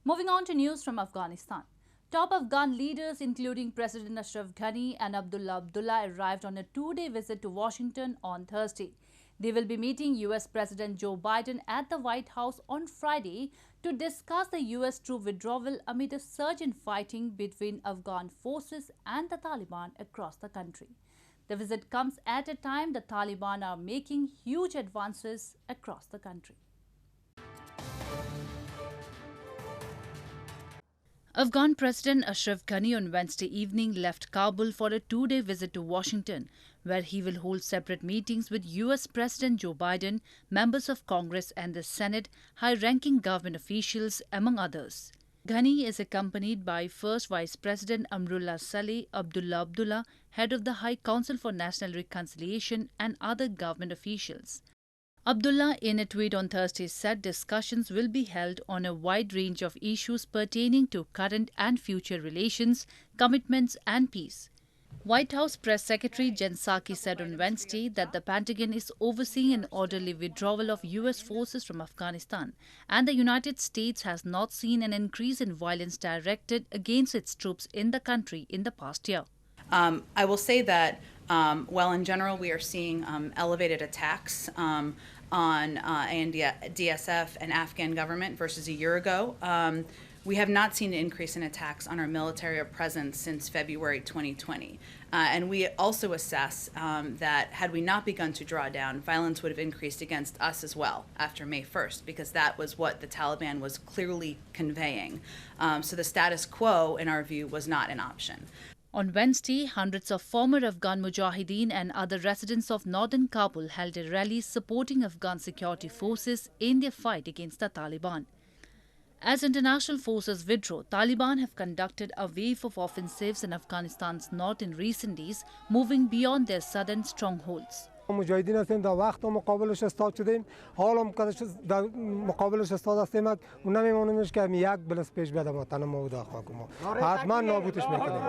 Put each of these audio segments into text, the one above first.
Moving on to news from Afghanistan. Top Afghan leaders including President Ashraf Ghani and Abdullah arrived on a two-day visit to Washington on Thursday. They will be meeting US President Joe Biden at the White House on Friday to discuss the US troop withdrawal amid a surge in fighting between Afghan forces and the Taliban across the country. The visit comes at a time the Taliban are making huge advances across the country. Afghan President Ashraf Ghani on Wednesday evening left Kabul for a two-day visit to Washington, where he will hold separate meetings with US President Joe Biden, members of Congress and the Senate, high-ranking government officials, among others. Ghani is accompanied by First Vice President Amrullah Saleh, Abdullah, head of the High Council for National Reconciliation, and other government officials. Abdullah, in a tweet on Thursday, said discussions will be held on a wide range of issues pertaining to current and future relations, commitments and peace. White House Press Secretary Jen Psaki said on Wednesday that the Pentagon is overseeing an orderly withdrawal of US forces from Afghanistan, and the United States has not seen an increase in violence directed against its troops in the country in the past year. I will say that while in general we are seeing elevated attacks on DSF and Afghan government versus a year ago, we have not seen an increase in attacks on our military presence since February 2020. And we also assess that had we not begun to draw down, violence would have increased against us as well after May 1st, because that was what the Taliban was clearly conveying. So the status quo, in our view, was not an option. On Wednesday, hundreds of former Afghan Mujahideen and other residents of northern Kabul held a rally supporting Afghan security forces in their fight against the Taliban. As international forces withdraw, Taliban have conducted a wave of offensives in Afghanistan's north in recent days, moving beyond their southern strongholds. مجاهدین هستیم در وقت مقابلش استاد شدیم حالا در مقابلش استاد هستیم و نمیمونیمش که یک بلس پیش بیاد وطن ما و داخل ما حتما نابودش میکنیم.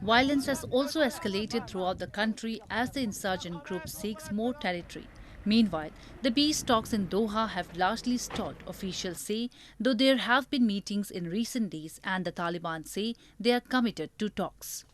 Violence has also escalated throughout the country as the insurgent group seeks more territory. Meanwhile, the peace talks in Doha have largely stalled, officials say, though there have been meetings in recent days and the Taliban say they are committed to talks.